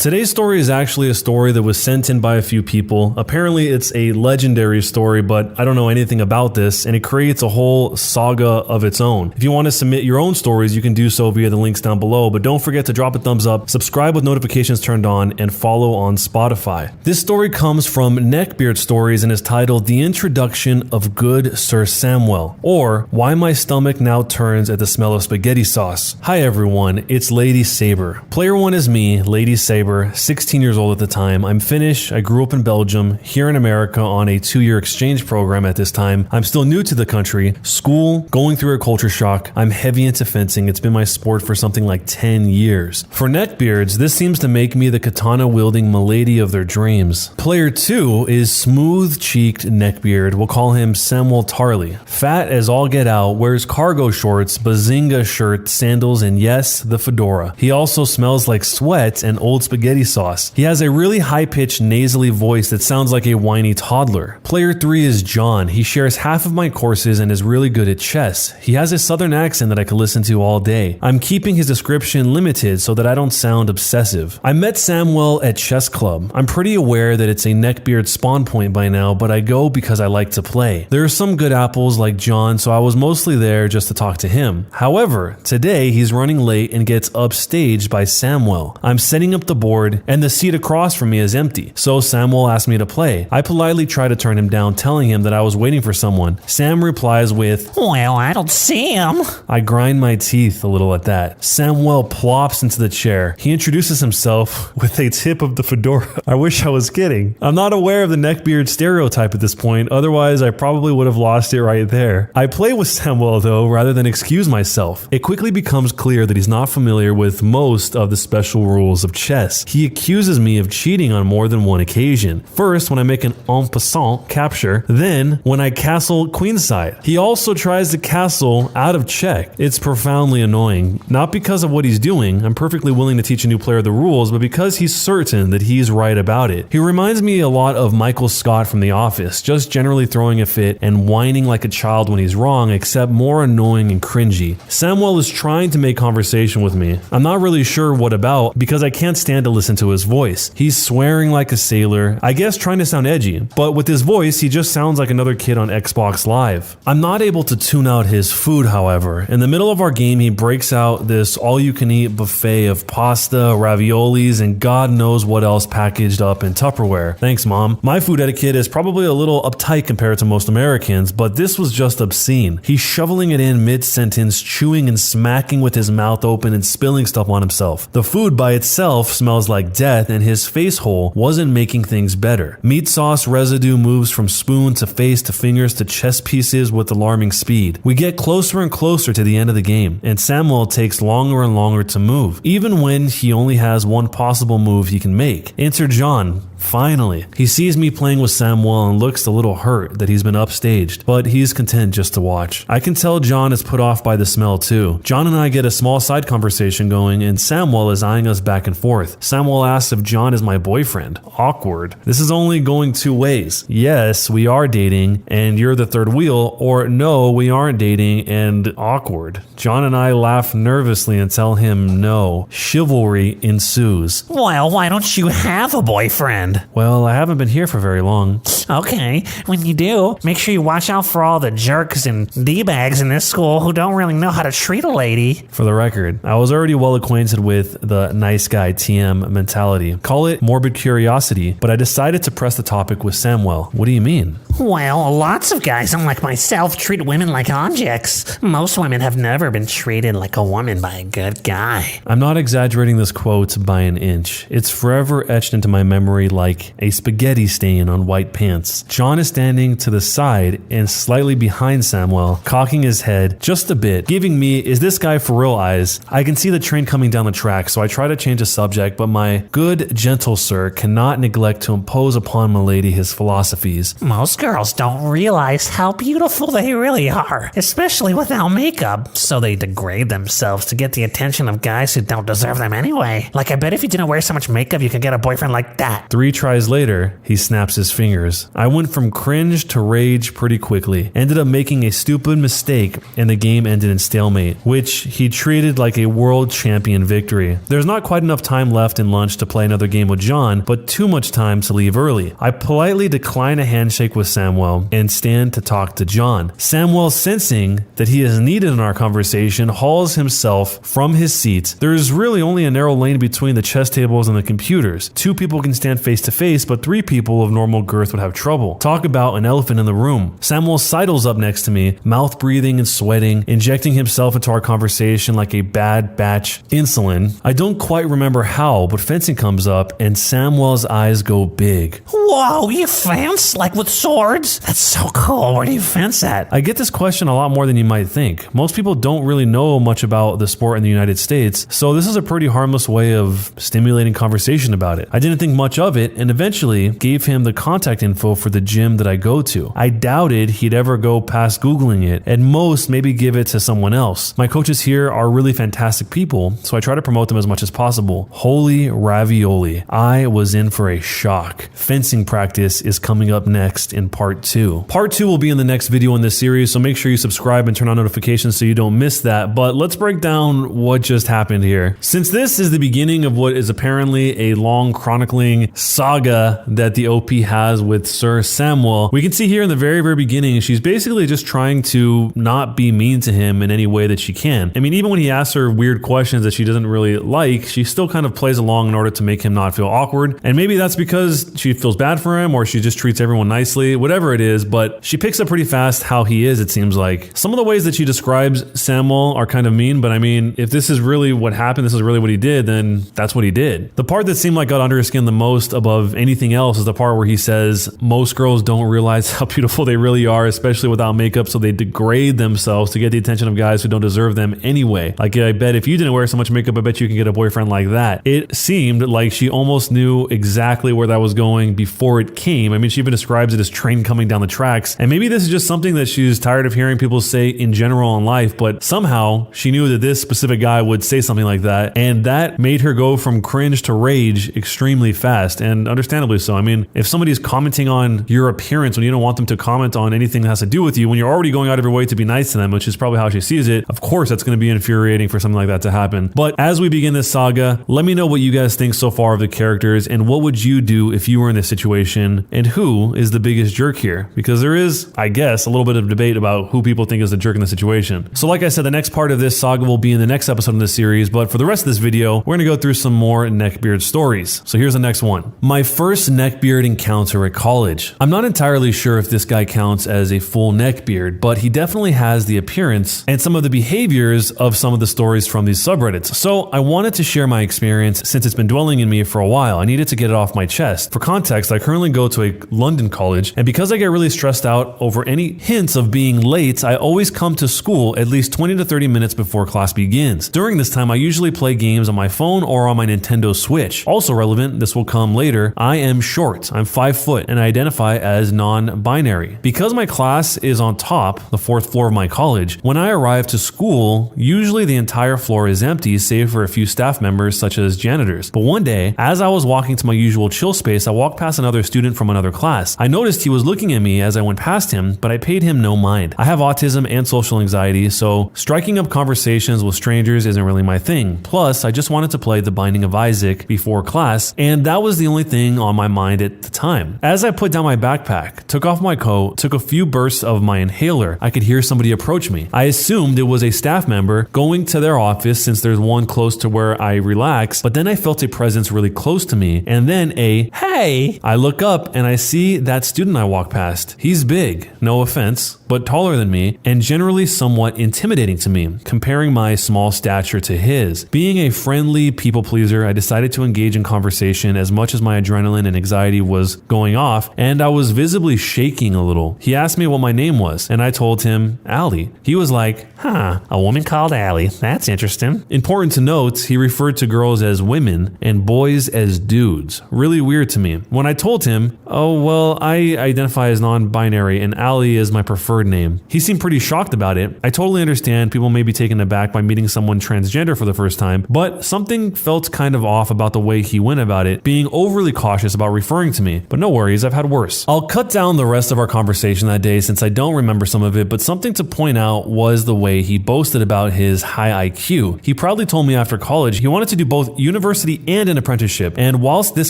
Today's story is actually a story that was sent in by a few people. Apparently it's a legendary story, but I don't know anything about this, and it creates a whole saga of its own. If you want to submit your own stories, you can do so via the links down below, but don't forget to drop a thumbs up, subscribe with notifications turned on, and follow on Spotify. This story comes from NeckBeardStories and is titled The Introduction of Good Sir Samwell, or Why My Stomach Now Turns at the Smell of Spaghetti Sauce. Hi everyone, it's Lady Saber. Player 1 is me, Lady Saber, 16 years old at the time. I'm Finnish, I grew up in Belgium, here in America on a 2-year exchange program at this time. I'm still new to the country, school, going through a culture shock. I'm heavy into fencing, it's been my sport for something like 10 years. For neckbeards, this seems to make me the katana-wielding milady of their dreams. Player 2 is smooth-cheeked neckbeard, we'll call him Samwell Tarley. Fat as all get out, wears cargo shorts, bazinga shirt, sandals, and yes, the fedora. He also smells like sweat and old spaghetti sauce. He has a really high-pitched nasally voice that sounds like a whiny toddler. Player 3 is John. He shares half of my courses and is really good at chess. He has a southern accent that I could listen to all day. I'm keeping his description limited so that I don't sound obsessive. I met Samwell at chess club. I'm pretty aware that it's a neckbeard spawn point by now, but I go because I like to play. There are some good apples like John, so I was mostly there just to talk to him. However, today he's running late and gets upstaged by Samwell. I'm setting up the board and the seat across from me is empty, so Samwell asked me to play. I politely try to turn him down, telling him that I was waiting for someone. Sam replies with, "Well, I don't see him." I grind my teeth a little at that. Samwell plops into the chair. He introduces himself with a tip of the fedora. I wish I was kidding. I'm not aware of the neckbeard stereotype at this point, otherwise I probably would have lost it right there. I play with Samwell though, rather than excuse myself. It quickly becomes clear that he's not familiar with most of the special rules of chess. He accuses me of cheating on more than one occasion. First, when I make an en passant capture, then when I castle queenside. He also tries to castle out of check. It's profoundly annoying. Not because of what he's doing, I'm perfectly willing to teach a new player the rules, but because he's certain that he's right about it. He reminds me a lot of Michael Scott from The Office, just generally throwing a fit and whining like a child when he's wrong, except more annoying and cringy. Samwell is trying to make conversation with me. I'm not really sure what about because I can't stand to listen to his voice. He's swearing like a sailor, I guess trying to sound edgy, but with his voice, he just sounds like another kid on Xbox Live. I'm not able to tune out his food, however. In the middle of our game, he breaks out this all-you-can-eat buffet of pasta, raviolis, and God knows what else packaged up in Tupperware. Thanks, Mom. My food etiquette is probably a little uptight compared to most Americans, but this was just obscene. He's shoveling it in mid-sentence, chewing and smacking with his mouth open and spilling stuff on himself. The food by itself smells like death, and his face hole wasn't making things better. Meat sauce residue moves from spoon to face to fingers to chest pieces with alarming speed. We get closer and closer to the end of the game, and Samwell takes longer and longer to move, even when he only has one possible move he can make. Enter John. Finally, he sees me playing with Samwell and looks a little hurt that he's been upstaged, but he's content just to watch. I can tell John is put off by the smell too. John and I get a small side conversation going and Samwell is eyeing us back and forth. Samwell asks if John is my boyfriend. Awkward. This is only going two ways. Yes, we are dating and you're the third wheel, or no, we aren't dating and awkward. John and I laugh nervously and tell him no. Chivalry ensues. "Well, why don't you have a boyfriend?" Well, I haven't been here for very long. "Okay, when you do, make sure you watch out for all the jerks and D-bags in this school who don't really know how to treat a lady." For the record, I was already well acquainted with the nice guy TM mentality. Call it morbid curiosity, but I decided to press the topic with Samwell. What do you mean? "Well, lots of guys, unlike myself, treat women like objects. Most women have never been treated like a woman by a good guy." I'm not exaggerating this quote by an inch. It's forever etched into my memory like a spaghetti stain on white pants. John is standing to the side and slightly behind Samwell, cocking his head just a bit, giving me, "Is this guy for real?" eyes. I can see the train coming down the track, so I try to change the subject, but my good, gentle sir cannot neglect to impose upon milady his philosophies. "Most girls don't realize how beautiful they really are, especially without makeup, so they degrade themselves to get the attention of guys who don't deserve them anyway. Like, I bet if you didn't wear so much makeup, you could get a boyfriend like that. 3 tries later, he snaps his fingers. I went from cringe to rage pretty quickly. Ended up making a stupid mistake, and the game ended in stalemate, which he treated like a world champion victory. There's not quite enough time left in lunch to play another game with John, but too much time to leave early. I politely decline a handshake with Samuel and stand to talk to John. Samuel, sensing that he is needed in our conversation, hauls himself from his seat. There's really only a narrow lane between the chess tables and the computers. 2 people can stand face to face, but 3 people of normal girth would have trouble. Talk about an elephant in the room. Samuel sidles up next to me, mouth breathing and sweating, injecting himself into our conversation like a bad batch insulin. I don't quite remember how, but fencing comes up and Samuel's eyes go big. Whoa, you fence? Like with swords? That's so cool. Where do you fence at? I get this question a lot more than you might think. Most people don't really know much about the sport in the United States, so this is a pretty harmless way of stimulating conversation about it. I didn't think much of it and eventually gave him the contact info for the gym that I go to. I doubted he'd ever go past Googling it, at most maybe give it to someone else. My coaches here are really fantastic people, so I try to promote them as much as possible. Holy ravioli. I was in for a shock. Fencing practice is coming up next in part 2. Part 2 will be in the next video in this series, so make sure you subscribe and turn on notifications so you don't miss that. But let's break down what just happened here. Since this is the beginning of what is apparently a long chronicling saga that the OP has with Sir Samuel, we can see here in the very, very beginning, she's basically just trying to not be mean to him in any way that she can. I mean, even when he asks her weird questions that she doesn't really like, she still kind of plays along in order to make him not feel awkward. And maybe that's because she feels bad for him or she just treats everyone nicely, whatever it is, but she picks up pretty fast how he is, it seems like. Some of the ways that she describes Samuel are kind of mean, but I mean, if this is really what happened, this is really what he did, then that's what he did. The part that seemed like got under his skin the most above anything else is the part where he says, most girls don't realize how beautiful they really are, especially without makeup, so they degrade themselves to get the attention of guys who don't deserve them anyway. Like, I bet if you didn't wear so much makeup, I bet you can get a boyfriend like that. It seemed like she almost knew exactly where that was going before it came. I mean, she even describes it as train coming down the tracks. And maybe this is just something that she's tired of hearing people say in general in life, but somehow she knew that this specific guy would say something like that. And that made her go from cringe to rage extremely fast, and understandably so. I mean, if somebody's commenting on your appearance when you don't want them to comment on anything that has to do with you, when you're already going out of your way to be nice to them, which is probably how she sees it, of course that's going to be infuriating for something like that to happen. But as we begin this saga, let me know what you guys think so far of the characters, and what would you do if you were in this situation, and who is the biggest jerk here? Because there is, I guess, a little bit of debate about who people think is the jerk in the situation. So like I said, the next part of this saga will be in the next episode of this series, but for the rest of this video, we're going to go through some more neckbeard stories. So here's the next one. My first neckbeard encounter at college. I'm not entirely sure if this guy counts as a full neckbeard, but he definitely has the appearance and some of the behaviors of some of the stories from these subreddits. So I wanted to share my experience since it's been dwelling in me for a while. I needed to get it off my chest. For context, I currently go to a London college, and because I get really stressed out over any hints of being late, I always come to school at least 20 to 30 minutes before class begins. During this time, I usually play games on my phone or on my Nintendo Switch. Also relevant, this will come later, I am short. I'm 5 foot and I identify as non-binary. Because my class is on top, the 4th floor of my college, when I arrive to school, usually the entire floor is empty save for a few staff members such as janitors. But one day, as I was walking to my usual chill space, I walked past another student from another class. I noticed he was looking at me as I went past him, but I paid him no mind. I have autism and social anxiety, so striking up conversations with strangers isn't really my thing. Plus, I just wanted to play The Binding of Isaac before class, and that was the only thing on my mind at the time. As I put down my backpack, took off my coat, took a few bursts of my inhaler, I could hear somebody approach me. I assumed it was a staff member going to their office since there's one close to where I relax, but then I felt a presence really close to me, and then a hey. I look up and I see that student I walk past. He's big, no offense, but taller than me and generally somewhat intimidating to me, comparing my small stature to his. Being a friendly people pleaser, I decided to engage in conversation as much as my adrenaline and anxiety was going off, and I was visibly shaking a little. He asked me what my name was, and I told him Allie. He was like, a woman called Allie. That's interesting. Important to note, he referred to girls as women and boys as dudes. Really weird to me. When I told him, oh, well, I identify as non-binary and Ali is my preferred name, he seemed pretty shocked about it. I totally understand people may be taken aback by meeting someone transgender for the first time, but something felt kind of off about the way he went about it, being overly cautious about referring to me. But no worries, I've had worse. I'll cut down the rest of our conversation that day since I don't remember some of it, but something to point out was the way he boasted about his high IQ. He proudly told me after college he wanted to do both university and an apprenticeship, and whilst this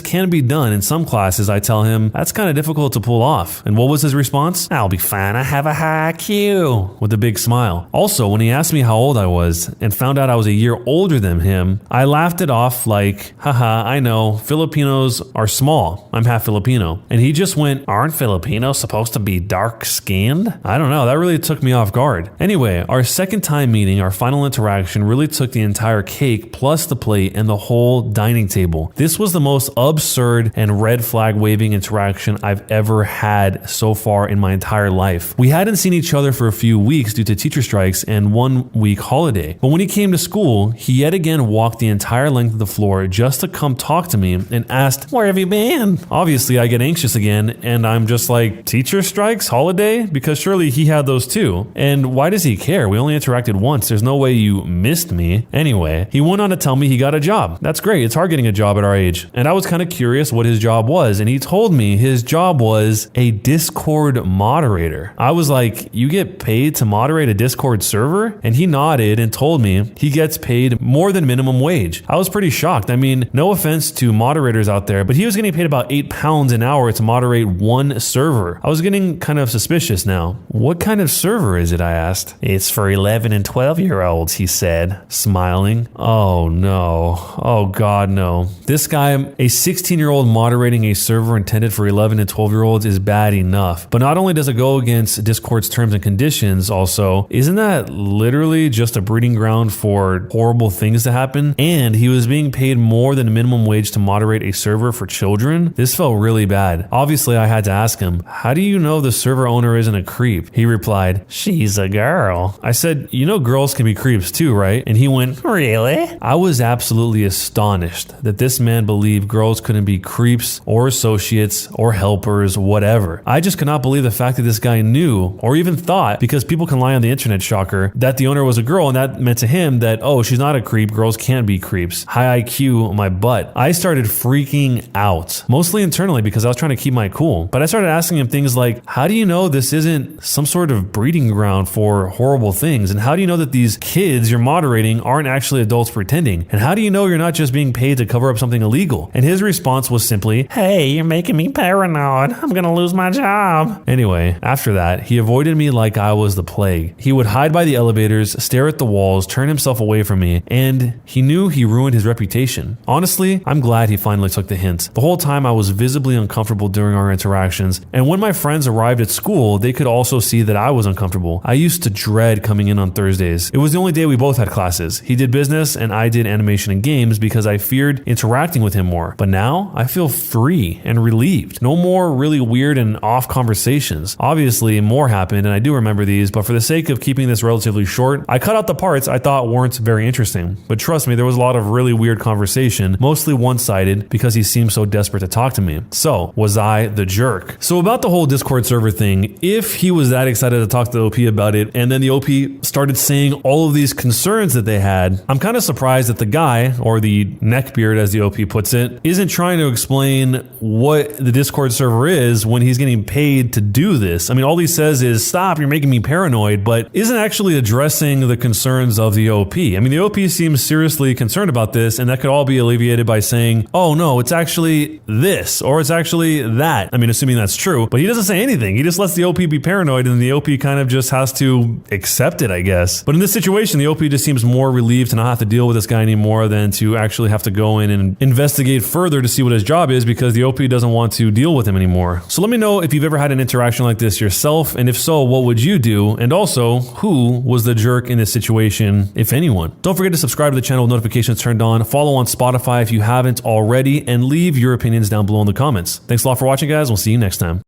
can be done in some classes, I tell him that's kind of difficult to pull off. And what was his response? I'll be fine, I have a high IQ, with a big smile. Also, when he asked me how old I was and found out I was a year older than him, I laughed it off like, haha, I know, Filipinos are small. I'm half Filipino. And he just went, aren't Filipinos supposed to be dark skinned? I don't know, that really took me off guard. Anyway, our second time meeting, our final interaction really took the entire cake plus the plate and the whole dining table. This was the most absurd and red flag waving interaction I've ever had so far in my entire life. We hadn't seen each other for a few weeks due to teacher strikes and 1 week holiday. But when he came to school, he yet again walked the entire length of the floor just to come talk to me and asked, where have you been? Obviously, I get anxious again and I'm just like, teacher strikes, holiday? Because surely he had those too. And why does he care? We only interacted once. There's no way you missed me. Anyway, he went on to tell me he got a job. That's great. It's hard getting a job at our age. And I was kind of curious what his job was. And he told me his job was a Discord moderator. I was like, you get paid to moderate a Discord server? And he nodded and told me he gets paid more than minimum wage. I was pretty shocked. I mean, no offense to moderators out there, but he was getting paid about £8 an hour to moderate one server. I was getting kind of suspicious now. What kind of server is it? I asked. It's for 11 and 12-year-olds, he said, smiling. Oh no. Oh God, no. This guy, a 16-year-old moderating a server intended for 11 and 12-year-olds is bad enough. But not only does it go against Discord's terms and conditions, also, isn't that literally just a breeding ground for horrible things to happen? And he was being paid more than minimum wage to moderate a server for children? This felt really bad. Obviously, I had to ask him, how do you know the server owner isn't a creep? He replied, she's a girl. I said, you know girls can be creeps too, right? And he went, really? I was absolutely astonished that this man believed girls couldn't be creeps or associates or helpers, whatever. I just could not believe the fact that this guy knew or even thought, because people can lie on the internet, shocker, that the owner was a girl, and that meant to him that, oh, she's not a creep, girls can't be creeps. High IQ, my butt. I started freaking out, mostly internally because I was trying to keep my cool. But I started asking him things like, how do you know this isn't some sort of breeding ground for horrible things? And how do you know that these kids you're moderating aren't actually adults pretending? And how do you know you're not just being paid to cover up something illegal? And his response was simply, hey, you're making me paranoid. I'm gonna lose my job. Anyway, after that, he avoided me like I was the plague. He would hide by the elevators, stare at the walls, turn himself away from me, and he knew he ruined his reputation. Honestly, I'm glad he finally took the hint. The whole time I was visibly uncomfortable during our interactions, and when my friends arrived at school, they could also see that I was uncomfortable. I used to dread coming in on Thursdays. It was the only day we both had classes. He did business and I did animation and games because I feared interacting with him more. But now I feel free and relieved. No more really weird and off conversations. Obviously, more happened and I do remember these, but for the sake of keeping this relatively short, I cut out the parts I thought weren't very interesting. But trust me, there was a lot of really weird conversation, mostly one-sided because he seemed so desperate to talk to me. So, was I the jerk? So about the whole Discord server thing, if he was that excited to talk to the OP about it, and then the OP started saying all of these concerns that they had, I'm kind of surprised that the guy, or the neckbeard as the OP puts it, isn't trying to explain what the Discord server is when he's getting paid to do this. I mean, all he says is, stop, you're making me paranoid, but isn't actually addressing the concerns of the OP. I mean, the OP seems seriously concerned about this, and that could all be alleviated by saying, oh no, it's actually this, or it's actually that. I mean, assuming that's true, but he doesn't say anything. He just lets the OP be paranoid, and the OP kind of just has to accept it, I guess. But in this situation, the OP just seems more relieved to not have to deal with this guy anymore than to actually have to go in and investigate further to see what his job is, because the OP doesn't want to deal with him anymore. So let me know if you've ever had an interaction like this yourself, and if so, what would you do? And also, who was the jerk in this situation, if anyone? Don't forget to subscribe to the channel with notifications turned on, follow on Spotify if you haven't already, and leave your opinions down below in the comments. Thanks a lot for watching, guys. We'll see you next time.